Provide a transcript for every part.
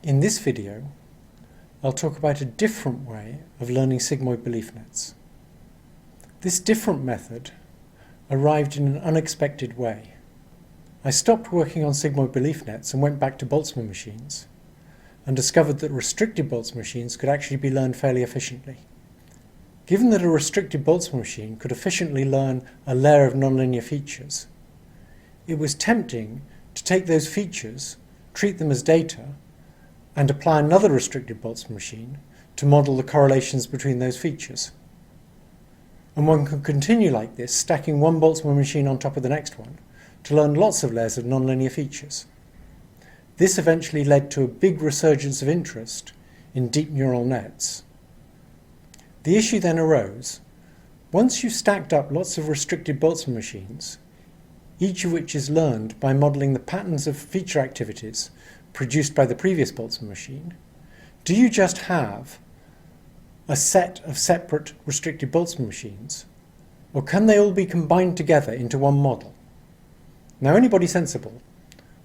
In this video, I'll talk about a different way of learning sigmoid belief nets. This different method arrived in an unexpected way. I stopped working on sigmoid belief nets and went back to Boltzmann machines and discovered that restricted Boltzmann machines could actually be learned fairly efficiently. Given that a restricted Boltzmann machine could efficiently learn a layer of nonlinear features, it was tempting to take those features, treat them as data, and apply another restricted Boltzmann machine to model the correlations between those features. And one can continue like this, stacking one Boltzmann machine on top of the next one, to learn lots of layers of nonlinear features. This eventually led to a big resurgence of interest in deep neural nets. The issue then arose: once you've stacked up lots of restricted Boltzmann machines, each of which is learned by modeling the patterns of feature activities produced by the previous Boltzmann machine, do you just have a set of separate restricted Boltzmann machines, or can they all be combined together into one model? Now, anybody sensible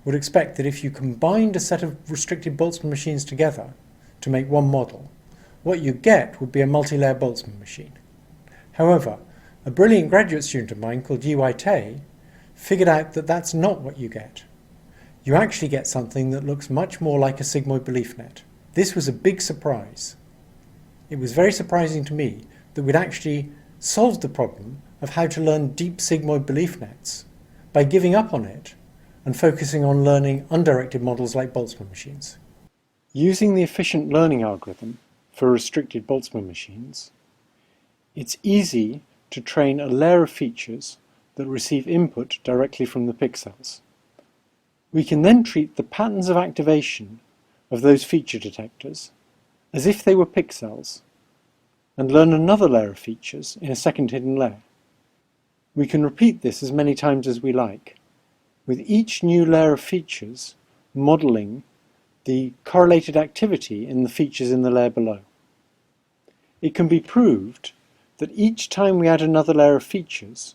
would expect that if you combined a set of restricted Boltzmann machines together to make one model, what you get would be a multi-layer Boltzmann machine. However, a brilliant graduate student of mine called Yi Tay figured out that that's not what you get. You actually get something that looks much more like a sigmoid belief net. This was a big surprise. It was very surprising to me that we'd actually solved the problem of how to learn deep sigmoid belief nets by giving up on it and focusing on learning undirected models like Boltzmann machines. Using the efficient learning algorithm for restricted Boltzmann machines, it's easy to train a layer of features that receive input directly from the pixels. We can then treat the patterns of activation of those feature detectors as if they were pixels and learn another layer of features in a second hidden layer. We can repeat this as many times as we like, with each new layer of features modeling the correlated activity in the features in the layer below. It can be proved that each time we add another layer of features,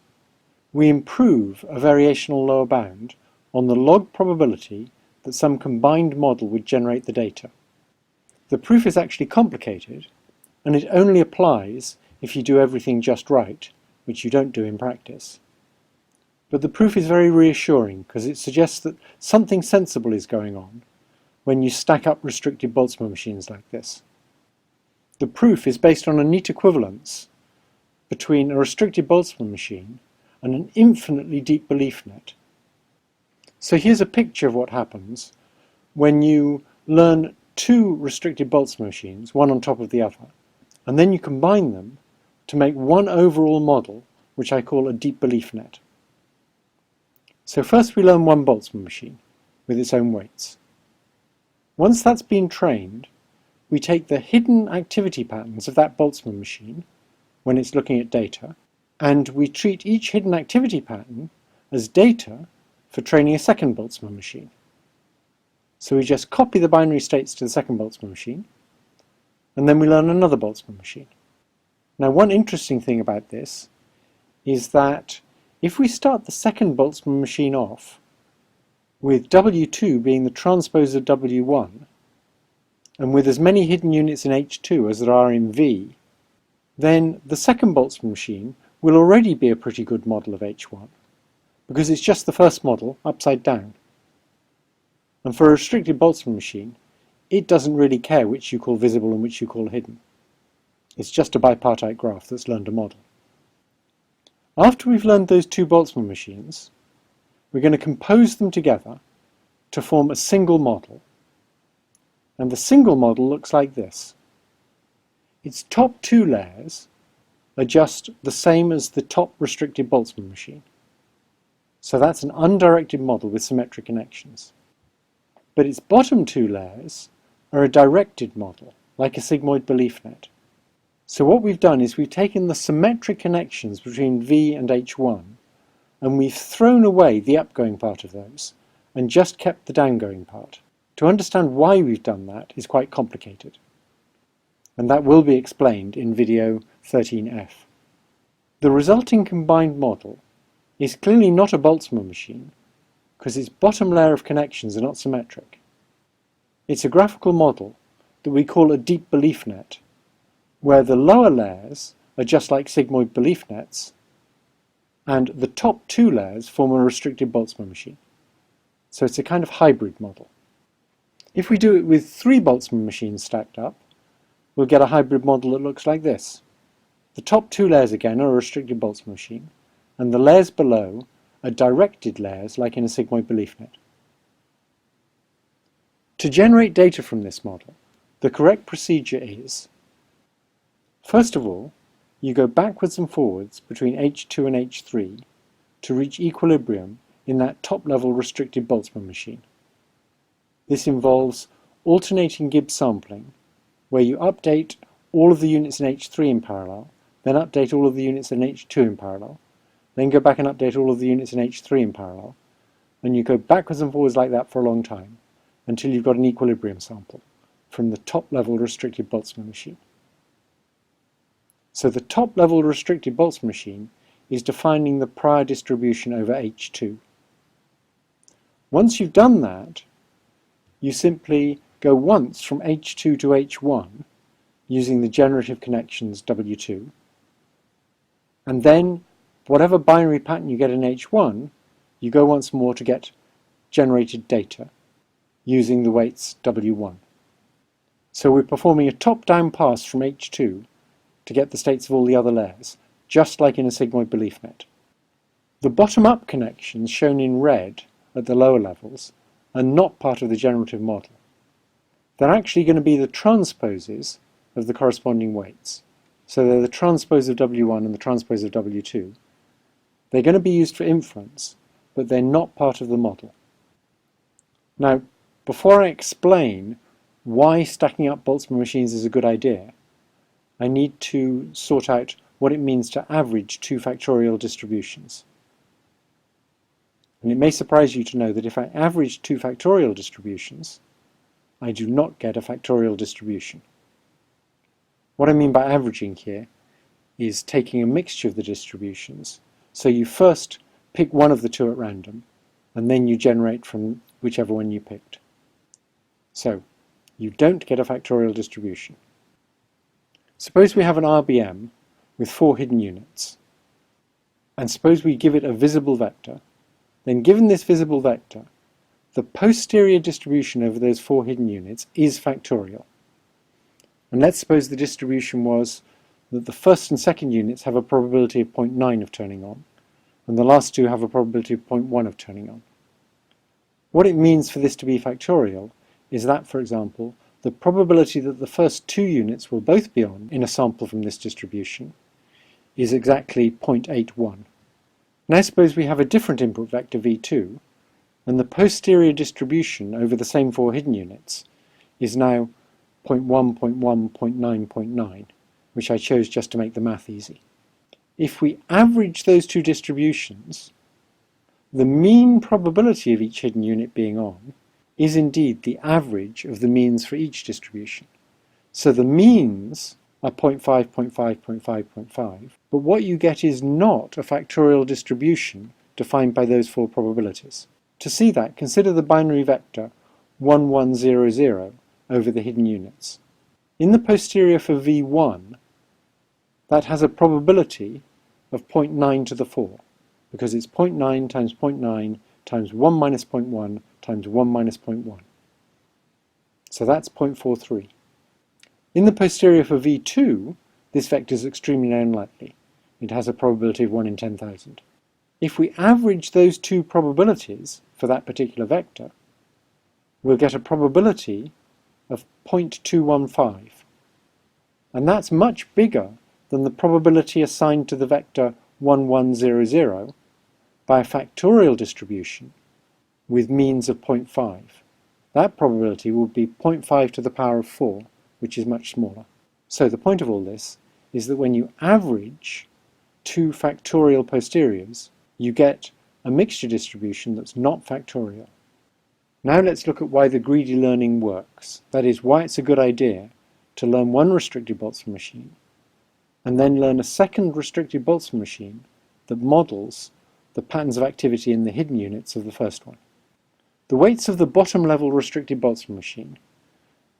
we improve a variational lower bound on the log probability that some combined model would generate the data. The proof is actually complicated, and it only applies if you do everything just right, which you don't do in practice. But the proof is very reassuring because it suggests that something sensible is going on when you stack up restricted Boltzmann machines like this. The proof is based on a neat equivalence between a restricted Boltzmann machine and an infinitely deep belief net. So here's a picture of what happens when you learn two restricted Boltzmann machines, one on top of the other, and then you combine them to make one overall model, which I call a deep belief net. So first we learn one Boltzmann machine with its own weights. Once that's been trained, we take the hidden activity patterns of that Boltzmann machine when it's looking at data, and we treat each hidden activity pattern as data for training a second Boltzmann machine. So we just copy the binary states to the second Boltzmann machine, and then we learn another Boltzmann machine. Now, one interesting thing about this is that if we start the second Boltzmann machine off with W2 being the transpose of W1, and with as many hidden units in H2 as there are in V, then the second Boltzmann machine will already be a pretty good model of H1, because it's just the first model upside down. And for a restricted Boltzmann machine, it doesn't really care which you call visible and which you call hidden. It's just a bipartite graph that's learned a model. After we've learned those two Boltzmann machines, we're going to compose them together to form a single model. And the single model looks like this. Its top two layers are just the same as the top restricted Boltzmann machine. So that's an undirected model with symmetric connections. But its bottom two layers are a directed model, like a sigmoid belief net. So what we've done is we've taken the symmetric connections between V and H1, and we've thrown away the upgoing part of those, and just kept the downgoing part. To understand why we've done that is quite complicated, and that will be explained in video 13F. The resulting combined model is clearly not a Boltzmann machine, because its bottom layer of connections are not symmetric. It's a graphical model that we call a deep belief net, where the lower layers are just like sigmoid belief nets, and the top two layers form a restricted Boltzmann machine. So it's a kind of hybrid model. If we do it with 3 Boltzmann machines stacked up, we'll get a hybrid model that looks like this. The top 2 layers again are a restricted Boltzmann machine, and the layers below are directed layers like in a sigmoid belief net. To generate data from this model, the correct procedure is, first of all, you go backwards and forwards between H2 and H3 to reach equilibrium in that top-level restricted Boltzmann machine. This involves alternating Gibbs sampling, where you update all of the units in H3 in parallel, then update all of the units in H2 in parallel, then go back and update all of the units in H3 in parallel, and you go backwards and forwards like that for a long time, until you've got an equilibrium sample from the top-level restricted Boltzmann machine. So the top-level restricted Boltzmann machine is defining the prior distribution over H2. Once you've done that, you simply go once from H2 to H1 using the generative connections W2, and then whatever binary pattern you get in H1, you go once more to get generated data using the weights W1. So we're performing a top-down pass from H2 to get the states of all the other layers, just like in a sigmoid belief net. The bottom-up connections shown in red at the lower levels are not part of the generative model. They're actually going to be the transposes of the corresponding weights. So they're the transpose of W1 and the transpose of W2. They're going to be used for inference, but they're not part of the model. Now, before I explain why stacking up Boltzmann machines is a good idea, I need to sort out what it means to average 2 factorial distributions. And it may surprise you to know that if I average 2 factorial distributions, I do not get a factorial distribution. What I mean by averaging here is taking a mixture of the distributions. So you first pick one of the 2 at random, and then you generate from whichever one you picked. So you don't get a factorial distribution. Suppose we have an RBM with 4 hidden units, and suppose we give it a visible vector. Then given this visible vector, the posterior distribution over those 4 hidden units is factorial. And let's suppose the distribution was that the first and second units have a probability of 0.9 of turning on, and the last 2 have a probability of 0.1 of turning on. What it means for this to be factorial is that, for example, the probability that the first 2 units will both be on in a sample from this distribution is exactly 0.81. Now suppose we have a different input vector v2, and the posterior distribution over the same 4 hidden units is now 0.1, 0.1, 0.9, 0.9, which I chose just to make the math easy. If we average those 2 distributions, the mean probability of each hidden unit being on is indeed the average of the means for each distribution. So the means are 0.5, 0.5, 0.5, 0.5, but what you get is not a factorial distribution defined by those 4 probabilities. To see that, consider the binary vector 1, 1, 0, 0 over the hidden units. In the posterior for v1, that has a probability of 0.9 to the 4, because it's 0.9 times 0.9 times 1 minus 0.1 times 1 minus 0.1. So that's 0.43. In the posterior for v2, this vector is extremely unlikely. It has a probability of 1 in 10,000. If we average those 2 probabilities for that particular vector, we'll get a probability of 0.215. And that's much bigger than the probability assigned to the vector 1, 1, 0, 0 by a factorial distribution with means of 0.5. That probability will be 0.5 to the power of 4, which is much smaller. So the point of all this is that when you average 2 factorial posteriors, you get a mixture distribution that's not factorial. Now let's look at why the greedy learning works. That is, why it's a good idea to learn one restricted Boltzmann machine and then learn a second restricted Boltzmann machine that models the patterns of activity in the hidden units of the first one. The weights of the bottom level restricted Boltzmann machine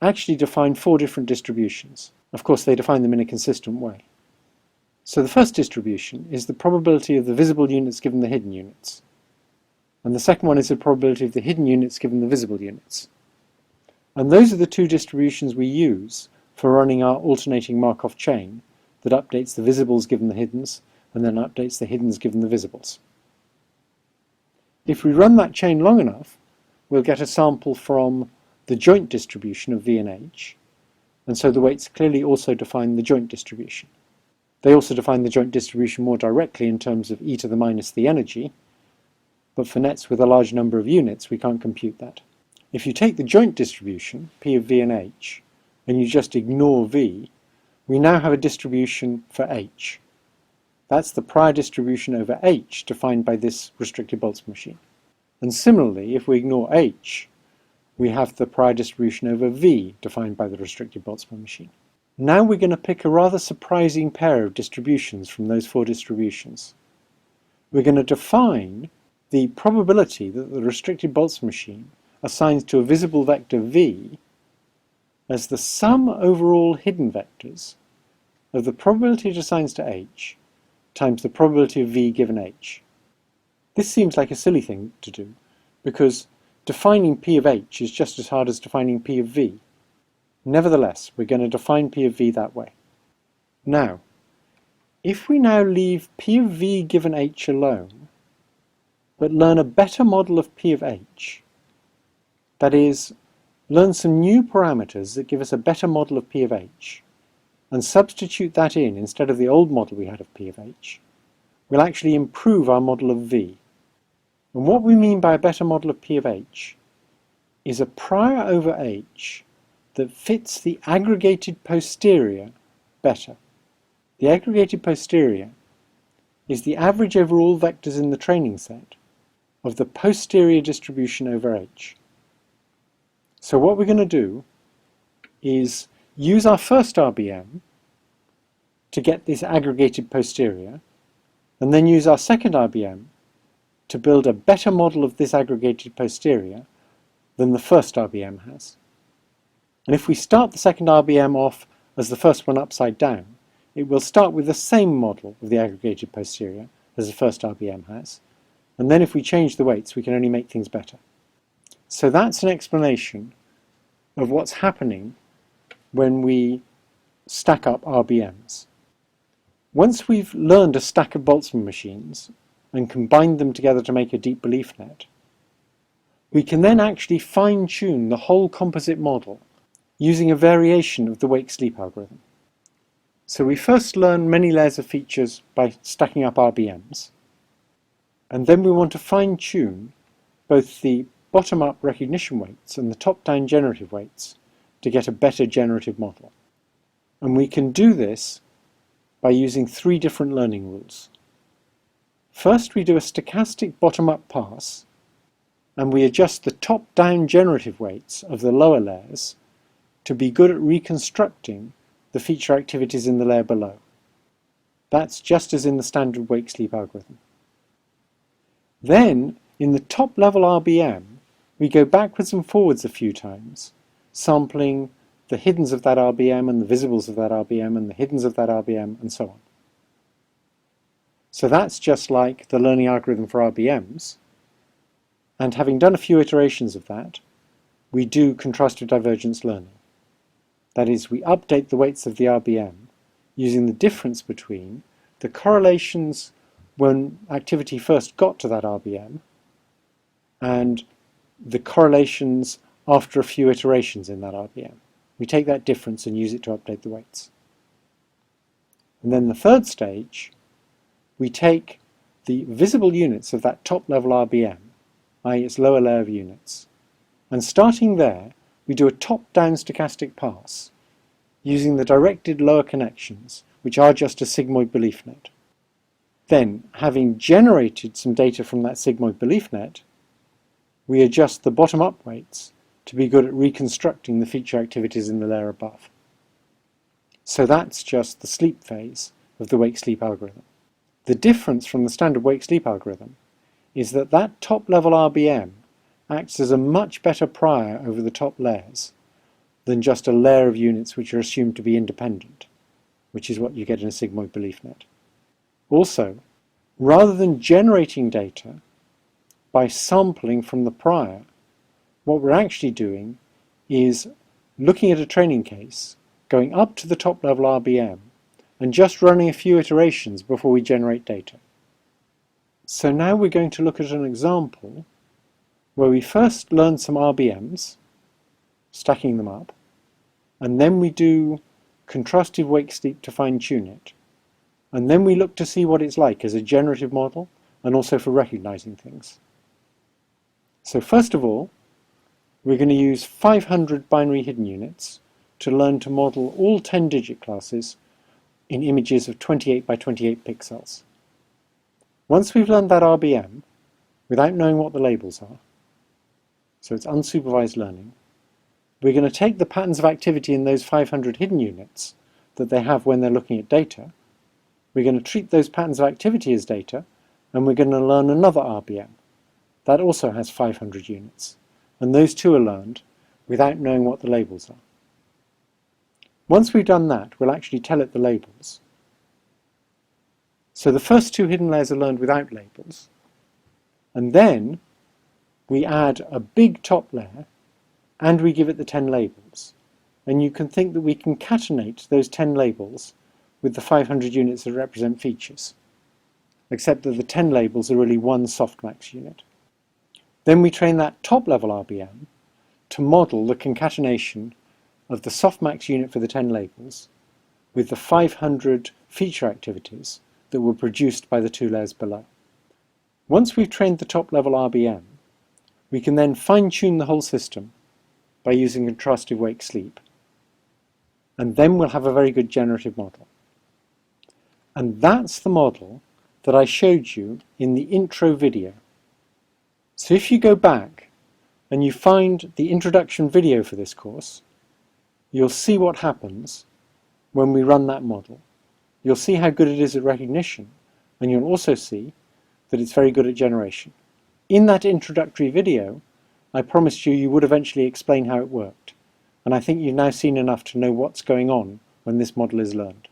actually define 4 different distributions. Of course, they define them in a consistent way. So the first distribution is the probability of the visible units given the hidden units. And the second one is the probability of the hidden units given the visible units. And those are the 2 distributions we use for running our alternating Markov chain that updates the visibles given the hiddens and then updates the hiddens given the visibles. If we run that chain long enough, we'll get a sample from the joint distribution of V and H, and so the weights clearly also define the joint distribution. They also define the joint distribution more directly in terms of e to the minus the energy, but for nets with a large number of units we can't compute that. If you take the joint distribution, P of V and H, and you just ignore V, we now have a distribution for H. That's the prior distribution over H defined by this restricted Boltzmann machine. And similarly, if we ignore H, we have the prior distribution over V defined by the restricted Boltzmann machine. Now we're going to pick a rather surprising pair of distributions from those 4 distributions. We're going to define the probability that the restricted Boltzmann machine assigns to a visible vector V as the sum over all hidden vectors of the probability it assigns to H times the probability of V given H. This seems like a silly thing to do, because defining P of H is just as hard as defining P of V. Nevertheless, we're going to define P of V that way. Now, if we now leave P of V given H alone, but learn a better model of P of H, that is, learn some new parameters that give us a better model of P of H, and substitute that in instead of the old model we had of P of H, we'll actually improve our model of V. And what we mean by a better model of P of H is a prior over H that fits the aggregated posterior better. The aggregated posterior is the average over all vectors in the training set of the posterior distribution over H. So what we're going to do is use our first RBM to get this aggregated posterior, and then use our second RBM to build a better model of this aggregated posterior than the first RBM has. And if we start the second RBM off as the first one upside down, it will start with the same model of the aggregated posterior as the first RBM has, and then if we change the weights we can only make things better. So that's an explanation of what's happening when we stack up RBMs. Once we've learned a stack of Boltzmann machines and combined them together to make a deep belief net, we can then actually fine-tune the whole composite model using a variation of the wake-sleep algorithm. So we first learn many layers of features by stacking up RBMs, and then we want to fine-tune both the bottom-up recognition weights and the top-down generative weights to get a better generative model. And we can do this by using 3 different learning rules. First, we do a stochastic bottom-up pass, and we adjust the top-down generative weights of the lower layers to be good at reconstructing the feature activities in the layer below. That's just as in the standard wake-sleep algorithm. Then, in the top-level RBM, we go backwards and forwards a few times, sampling the hiddens of that RBM and the visibles of that RBM and the hiddens of that RBM and so on. So that's just like the learning algorithm for RBMs, and having done a few iterations of that, we do contrastive divergence learning. That is, we update the weights of the RBM using the difference between the correlations when activity first got to that RBM and the correlations after a few iterations in that RBM. We take that difference and use it to update the weights. And then the third stage, we take the visible units of that top-level RBM, i.e. its lower layer of units, and starting there, we do a top-down stochastic pass using the directed lower connections, which are just a sigmoid belief net. Then, having generated some data from that sigmoid belief net, we adjust the bottom-up weights to be good at reconstructing the feature activities in the layer above. So that's just the sleep phase of the wake-sleep algorithm. The difference from the standard wake-sleep algorithm is that that top-level RBM acts as a much better prior over the top layers than just a layer of units which are assumed to be independent, which is what you get in a sigmoid belief net. Also, rather than generating data by sampling from the prior, what we're actually doing is looking at a training case, going up to the top level RBM, and just running a few iterations before we generate data. So now we're going to look at an example where we first learn some RBMs, stacking them up, and then we do contrastive wake-sleep to fine-tune it. And then we look to see what it's like as a generative model and also for recognizing things. So first of all, we're going to use 500 binary hidden units to learn to model all 10-digit classes in images of 28 by 28 pixels. Once we've learned that RBM, without knowing what the labels are, so it's unsupervised learning, we're going to take the patterns of activity in those 500 hidden units that they have when they're looking at data, we're going to treat those patterns of activity as data, and we're going to learn another RBM. That also has 500 units, and those two are learned without knowing what the labels are. Once we've done that, we'll actually tell it the labels. So the first two hidden layers are learned without labels, and then we add a big top layer and we give it the 10 labels. And you can think that we concatenate those 10 labels with the 500 units that represent features, except that the 10 labels are really one softmax unit. Then we train that top level RBM to model the concatenation of the softmax unit for the 10 labels with the 500 feature activities that were produced by the two layers below. Once we've trained the top level RBM, we can then fine-tune the whole system by using contrastive wake-sleep, and then we'll have a very good generative model. And that's the model that I showed you in the intro video. So if you go back and you find the introduction video for this course, you'll see what happens when we run that model. You'll see how good it is at recognition, and you'll also see that it's very good at generation. In that introductory video, I promised you would eventually explain how it worked, and I think you've now seen enough to know what's going on when this model is learned.